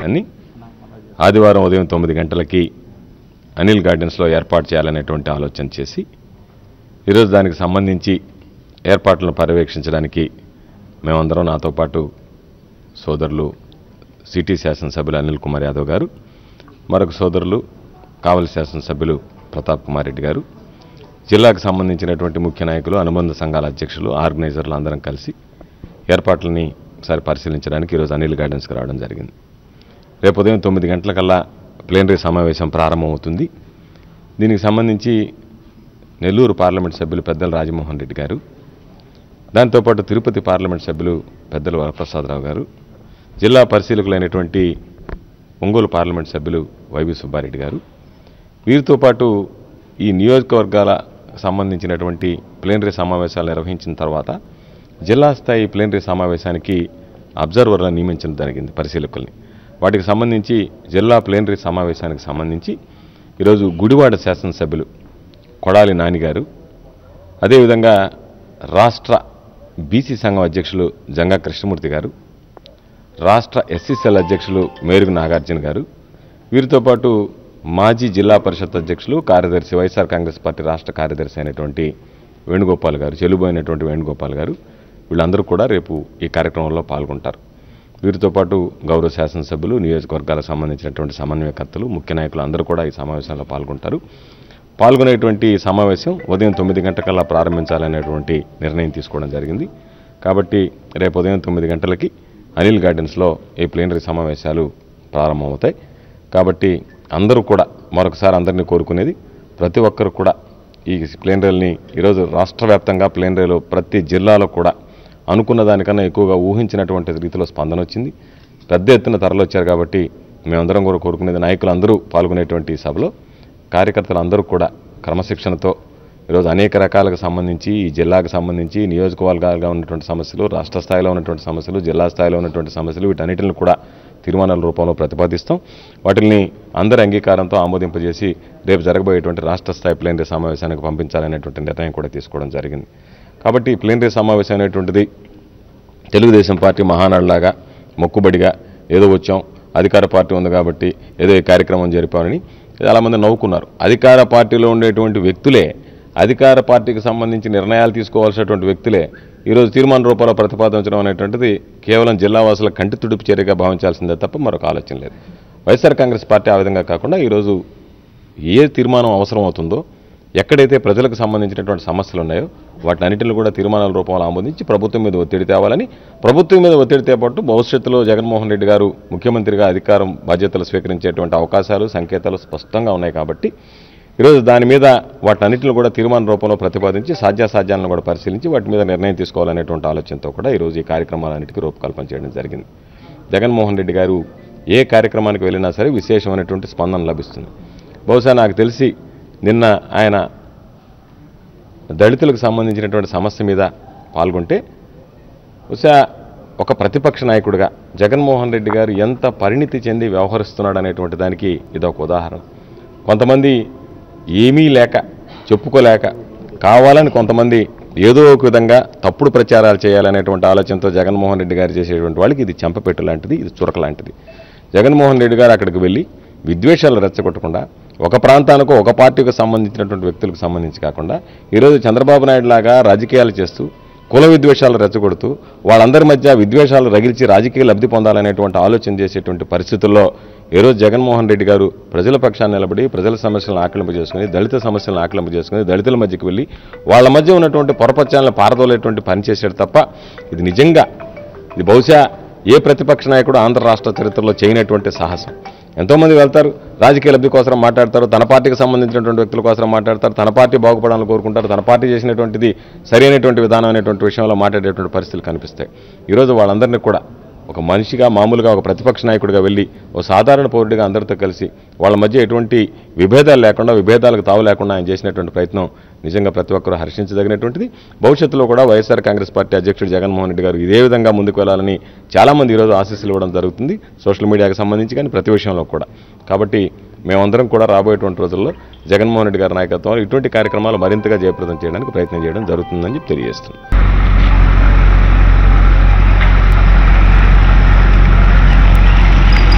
అని ఆదివారం ఉదయం 9 గంటలకి అనిల్ గార్డెన్స్లో ఏర్పాటు చేయాలనేటువంటి ఆలోచన చేసి ఈరోజు దానికి సంబంధించి ఏర్పాట్లను పర్యవేక్షించడానికి మేమందరం, నాతో పాటు సోదరులు సిటీ శాసనసభ్యులు అనిల్ కుమార్ యాదవ్ గారు, మరొక సోదరులు కావలి శాసనసభ్యులు ప్రతాప్ కుమార్ రెడ్డి గారు, జిల్లాకు సంబంధించినటువంటి ముఖ్య నాయకులు, అనుబంధ సంఘాల అధ్యక్షులు, ఆర్గనైజర్లు అందరం కలిసి ఏర్పాట్లని ఒకసారి పరిశీలించడానికి ఈరోజు అనిల్ గార్డెన్స్కి రావడం జరిగింది. రేపు ఉదయం 9 గంటలకల్లా ప్లేనరీ సమావేశం ప్రారంభమవుతుంది. దీనికి సంబంధించి నెల్లూరు పార్లమెంట్ సభ్యులు పెద్దల రాజమోహన్ రెడ్డి గారు, దాంతోపాటు తిరుపతి పార్లమెంట్ సభ్యులు పెద్దల వరప్రసాదరావు గారు, జిల్లా పరిశీలకులైనటువంటి ఒంగోలు పార్లమెంట్ సభ్యులు వైవి సుబ్బారెడ్డి గారు, వీరితో పాటు ఈ నియోజకవర్గాల సంబంధించినటువంటి ప్లేనరీ సమావేశాలు నిర్వహించిన తర్వాత జిల్లా స్థాయి ప్లేనరీ సమావేశానికి అబ్జర్వర్లను నియమించడం జరిగింది, పరిశీలకుల్ని. వాటికి సంబంధించి జిల్లా ప్లేనరీ సమావేశానికి సంబంధించి ఈరోజు గుడివాడ శాసనసభ్యులు కొడాలి నానిగారు, అదేవిధంగా రాష్ట్ర బీసీ సంఘం అధ్యక్షులు జంగా కృష్ణమూర్తి గారు, రాష్ట్ర ఎస్సీసీఎల్ అధ్యక్షులు మేరుగు నాగార్జున గారు, వీరితో పాటు మాజీ జిల్లా పరిషత్ అధ్యక్షులు, కార్యదర్శి, వైఎస్ఆర్ కాంగ్రెస్ పార్టీ రాష్ట్ర కార్యదర్శి అయినటువంటి వేణుగోపాల్ గారు, చెలుబోయినటువంటి వేణుగోపాల్ గారు, వీళ్ళందరూ కూడా రేపు ఈ కార్యక్రమంలో పాల్గొంటారు. వీరితో పాటు గౌరవ శాసనసభ్యులు, నియోజకవర్గాలకు సంబంధించినటువంటి సమన్వయకర్తలు, ముఖ్య నాయకులు అందరూ కూడా ఈ సమావేశంలో పాల్గొంటారు. పాల్గొనేటువంటి సమావేశం ఉదయం 9 గంటలకల్లా ప్రారంభించాలనేటువంటి నిర్ణయం తీసుకోవడం జరిగింది. కాబట్టి రేపు ఉదయం 9 గంటలకి అనిల్ గార్డెన్స్లో ఈ ప్లేనరీ సమావేశాలు ప్రారంభమవుతాయి. కాబట్టి అందరూ కూడా మరొకసారి అందరినీ కోరుకునేది, ప్రతి ఒక్కరు కూడా ఈ ప్లేనరీని ఈరోజు రాష్ట్ర వ్యాప్తంగా ప్లేనరీలో ప్రతి జిల్లాలో కూడా అనుకున్న దానికన్నా ఎక్కువగా ఊహించినటువంటి రీతిలో స్పందన వచ్చింది. పెద్ద ఎత్తున తరలొచ్చారు. కాబట్టి మేమందరం కూడా కోరుకునేది, నాయకులు అందరూ పాల్గొనేటువంటి ఈ సభలో కార్యకర్తలు అందరూ కూడా క్రమశిక్షణతో ఈరోజు అనేక రకాలకు సంబంధించి, ఈ జిల్లాకు సంబంధించి నియోజకవర్గాలుగా ఉన్నటువంటి సమస్యలు, రాష్ట్ర స్థాయిలో ఉన్నటువంటి సమస్యలు, జిల్లా స్థాయిలో ఉన్నటువంటి సమస్యలు, వీటన్నిటిని కూడా తీర్మానాల రూపంలో ప్రతిపాదిస్తాం. వాటిని అందరి అంగీకారంతో ఆమోదింపజేసి రేపు జరగబోయేటువంటి రాష్ట్ర స్థాయి ప్లేనరీ సమావేశానికి పంపించాలనేటువంటి నిర్ణయం కూడా తీసుకోవడం జరిగింది. కాబట్టి ఈ ప్లేనరీ సమావేశం అనేటువంటిది తెలుగుదేశం పార్టీ మహానాడులాగా మొక్కుబడిగా ఏదో వచ్చాం, అధికార పార్టీ ఉంది కాబట్టి ఏదో ఈ కార్యక్రమం జరిపామని చాలామంది నవ్వుకున్నారు. అధికార పార్టీలో ఉండేటువంటి వ్యక్తులే, అధికార పార్టీకి సంబంధించి నిర్ణయాలు తీసుకోవాల్సినటువంటి వ్యక్తులే ఈరోజు తీర్మాన రూపంలో ప్రతిపాదించడం అనేటువంటిది కేవలం జిల్లావాసుల కంటి తుడుపు చర్యగా భావించాల్సిందే తప్ప మరొక ఆలోచన లేదు. వైఎస్ఆర్ కాంగ్రెస్ పార్టీ ఆ విధంగా కాకుండా ఈరోజు ఏ తీర్మానం అవసరం అవుతుందో, ఎక్కడైతే ప్రజలకు సంబంధించినటువంటి సమస్యలు ఉన్నాయో వాటినన్నింటిని కూడా తీర్మానాల రూపంలో ఆమోదించి ప్రభుత్వం మీద ఒత్తిడి తేవాలని, ప్రభుత్వం మీద ఒత్తిడితో పాటు భవిష్యత్తులో జగన్మోహన్ రెడ్డి గారు ముఖ్యమంత్రిగా అధికారం బాధ్యతలు స్వీకరించేటువంటి అవకాశాలు, సంకేతాలు స్పష్టంగా ఉన్నాయి. కాబట్టి ఈరోజు దాని మీద వాటినన్నింటిని కూడా తీర్మాన రూపంలో ప్రతిపాదించి సాధ్యాసాధ్యాలను కూడా పరిశీలించి వాటి మీద నిర్ణయం తీసుకోవాలనేటువంటి ఆలోచనతో కూడా ఈరోజు ఈ కార్యక్రమాలన్నింటికీ రూపకల్పన చేయడం జరిగింది. జగన్మోహన్ రెడ్డి గారు ఏ కార్యక్రమానికి వెళ్ళినా సరే విశేషమైనటువంటి స్పందన లభిస్తుంది. బహుశా నాకు తెలిసి నిన్న ఆయన దళితులకు సంబంధించినటువంటి సమస్య మీద పాల్గొంటే బహుశా ఒక ప్రతిపక్ష నాయకుడిగా జగన్మోహన్ రెడ్డి గారు ఎంత పరిణితి చెంది వ్యవహరిస్తున్నాడు అనేటువంటి దానికి ఇదొక ఉదాహరణ. కొంతమంది ఏమీ లేక, చెప్పుకోలేక, కావాలని కొంతమంది ఏదో ఒక విధంగా తప్పుడు ప్రచారాలు చేయాలనేటువంటి ఆలోచనతో జగన్మోహన్ రెడ్డి గారు చేసేటువంటి వాళ్ళకి ఇది చెంపపెట్టు లాంటిది, ఇది చురక లాంటిది. జగన్మోహన్ రెడ్డి గారు అక్కడికి వెళ్ళి విద్వేషాలు రెచ్చగొట్టకుండా, ఒక ప్రాంతానికి, ఒక పార్టీకి సంబంధించినటువంటి వ్యక్తులకు సంబంధించి కాకుండా ఈరోజు చంద్రబాబు నాయుడు లాగా రాజకీయాలు చేస్తూ కుల విద్వేషాలు రెచ్చగొడుతూ వాళ్ళందరి మధ్య విద్వేషాలు రగిల్చి రాజకీయ లబ్ధి పొందాలనేటువంటి ఆలోచన చేసేటువంటి పరిస్థితుల్లో ఈరోజు జగన్మోహన్ రెడ్డి గారు ప్రజల పక్షాన్ని నిలబడి ప్రజల సమస్యలను ఆకలింపజేసుకుని, దళిత సమస్యలను ఆకలింపజేసుకుని, దళితుల మధ్యకి వెళ్ళి వాళ్ళ మధ్య ఉన్నటువంటి పొరపత్యాలను పారదోలేటువంటి పని చేశాడు తప్ప ఇది నిజంగా, ఇది బహుశా ఏ ప్రతిపక్ష నాయకుడు ఆంధ్ర రాష్ట్ర చరిత్రలో చేయనటువంటి సాహసం. ఎంతోమంది వెళ్తారు, రాజకీయ లబ్ధి కోసం మాట్లాడతారు, తన పార్టీకి సంబంధించినటువంటి వ్యక్తుల కోసం మాట్లాడతారు, తన పార్టీ బాగుపడాలని కోరుకుంటారు, తన పార్టీ చేసినటువంటిది సరైనటువంటి విధానం అనేటువంటి విషయంలో మాట్లాడేటువంటి పరిస్థితులు కనిపిస్తాయి. ఈరోజు వాళ్ళందరినీ కూడా ఒక మనిషిగా మామూలుగా ఒక ప్రతిపక్ష నాయకుడిగా వెళ్ళి ఓ సాధారణ పౌరుడిగా అందరితో కలిసి వాళ్ళ మధ్య ఎటువంటి విభేదాలు లేకుండా, విభేదాలకు తావు లేకుండా ఆయన చేసినటువంటి ప్రయత్నం నిజంగా ప్రతి ఒక్కరూ హర్షించదగినటువంటిది. భవిష్యత్తులో కూడా వైఎస్ఆర్ కాంగ్రెస్ పార్టీ అధ్యక్షుడు జగన్మోహన్ రెడ్డి గారు ఇదే విధంగా ముందుకు వెళ్లాలని చాలామంది ఈరోజు ఆశీస్సులు ఇవ్వడం జరుగుతుంది, సోషల్ మీడియాకి సంబంధించి కానీ ప్రతి విషయంలో కూడా. కాబట్టి మేమందరం కూడా రాబోయేటువంటి రోజుల్లో జగన్మోహన్ రెడ్డి గారి నాయకత్వంలో ఇటువంటి కార్యక్రమాలు మరింతగా జయప్రదం చేయడానికి ప్రయత్నం చేయడం జరుగుతుందని తెలియజేస్తున్నాం.